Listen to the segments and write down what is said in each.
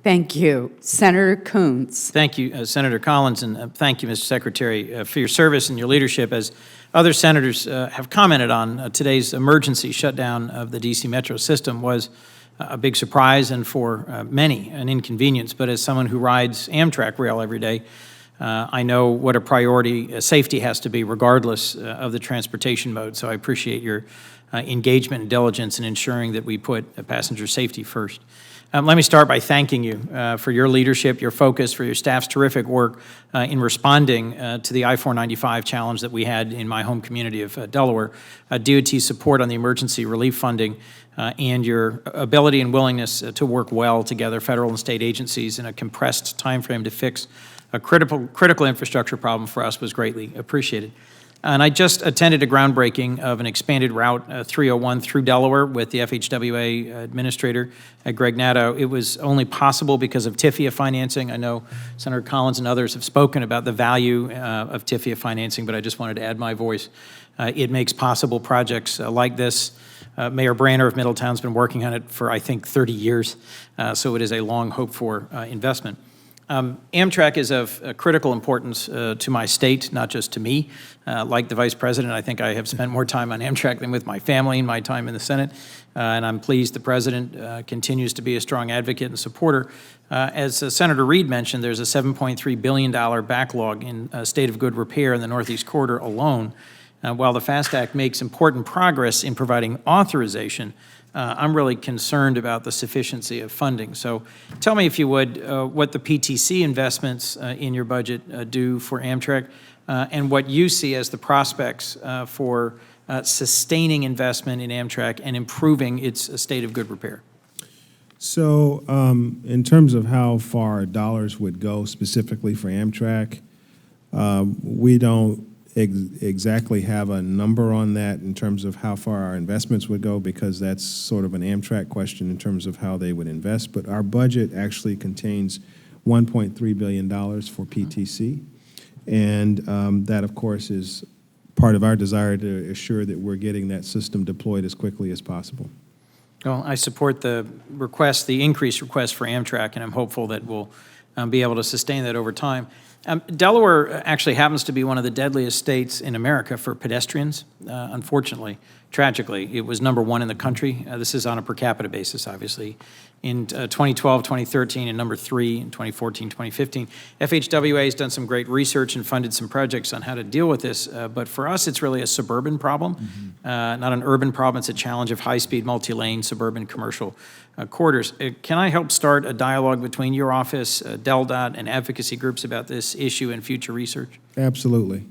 Thank you. Senator Coons. Thank you, Senator Collins, and thank you, Mr. Secretary, for your service and your leadership. As other senators have commented on, today's emergency shutdown of the D.C. Metro system was a big surprise and for many an inconvenience. But as someone who rides Amtrak rail every day, I know what a priority safety has to be regardless of the transportation mode. So I appreciate your engagement and diligence in ensuring that we put passenger safety first. Let me start by thanking you for your leadership, your focus, for your staff's terrific work in responding to the I-495 challenge that we had in my home community of Delaware. DOT's support on the emergency relief funding and your ability and willingness to work well together, federal and state agencies, in a compressed time frame to fix a critical infrastructure problem for us was greatly appreciated. And I just attended a groundbreaking of an expanded Route 301 through Delaware with the FHWA Administrator, Greg Nadeau. It was only possible because of TIFIA financing. I know Senator Collins and others have spoken about the value of TIFIA financing, but I just wanted to add my voice. It makes possible projects like this. Mayor Branner of Middletown's been working on it for, I think, 30 years, so it is a long hoped-for investment. Amtrak is of critical importance to my state, not just to me. Like the Vice President, I think I have spent more time on Amtrak than with my family in my time in the Senate, and I'm pleased the President continues to be a strong advocate and supporter. As Senator Reid mentioned, there's a $7.3 billion backlog in state of good repair in the Northeast Corridor alone. While the FAST Act makes important progress in providing authorization, I'm really concerned about the sufficiency of funding. So tell me, if you would, what the PTC investments in your budget do for Amtrak, and what you see as the prospects for sustaining investment in Amtrak and improving its state of good repair. So in terms of how far dollars would go specifically for Amtrak, we don't exactly have a number on that in terms of how far our investments would go, because that's sort of an Amtrak question in terms of how they would invest. But our budget actually contains $1.3 billion for PTC. And that, of course, is part of our desire to assure that we're getting that system deployed as quickly as possible. Well, I support the request, the increased request for Amtrak, and I'm hopeful that we'll be able to sustain that over time. Delaware actually happens to be one of the deadliest states in America for pedestrians. Unfortunately, tragically, it was #1 in the country. This is on a per capita basis, obviously. In 2012, 2013, and #3 in 2014, 2015. FHWA has done some great research and funded some projects on how to deal with this, but for us, it's really a suburban problem, not an urban problem. It's a challenge of high-speed, multi-lane, suburban commercial corridors. Can I help start a dialogue between your office, DelDOT, and advocacy groups about this issue and future research? Absolutely.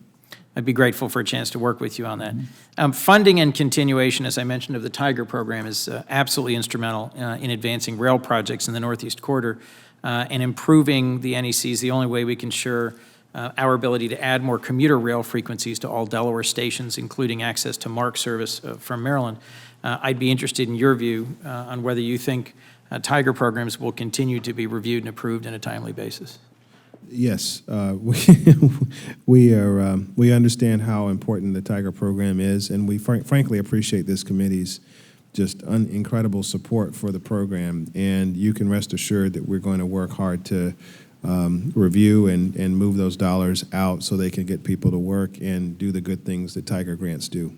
I'd be grateful for a chance to work with you on that. Funding and continuation, as I mentioned, of the Tiger program is absolutely instrumental in advancing rail projects in the Northeast Corridor, and improving the NEC is the only way we can ensure our ability to add more commuter rail frequencies to all Delaware stations, including access to MARC service from Maryland. I'd be interested in your view on whether you think Tiger programs will continue to be reviewed and approved on a timely basis. Yes, we understand how important the Tiger program is, and we frankly appreciate this committee's just incredible support for the program. And you can rest assured that we're going to work hard to review and move those dollars out so they can get people to work and do the good things that Tiger grants do.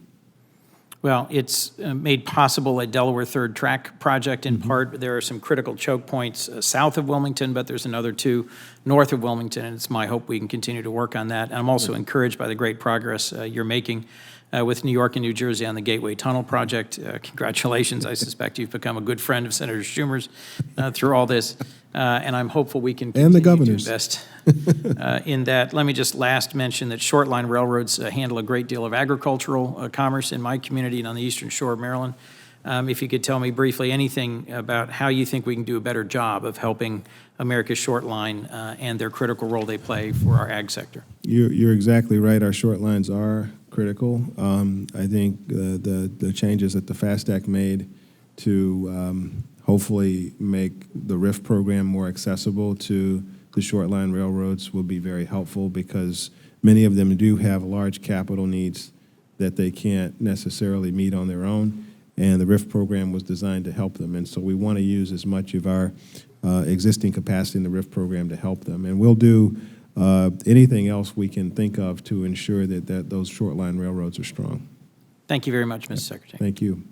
Well, it's made possible a Delaware Third Track project in part. There are some critical choke points south of Wilmington, but there's another 2 north of Wilmington, and it's my hope we can continue to work on that. And I'm also encouraged by the great progress you're making with New York and New Jersey on the Gateway Tunnel project. Congratulations. I suspect you've become a good friend of Senator Schumer's through all this, and I'm hopeful we can continue to invest in that. Let me just last mention that short line railroads handle a great deal of agricultural commerce in my community and on the eastern shore of Maryland. If you could tell me briefly anything about how you think we can do a better job of helping America's short line and their critical role they play for our ag sector. You're exactly right. Our short lines are critical. I think the changes that the FAST Act made to hopefully make the RIF program more accessible to the short line railroads will be very helpful, because many of them do have large capital needs that they can't necessarily meet on their own, and the RIF program was designed to help them. And so we want to use as much of our existing capacity in the RIF program to help them. And we'll do anything else we can think of to ensure that those short line railroads are strong. Thank you very much, Mr. Secretary. Thank you.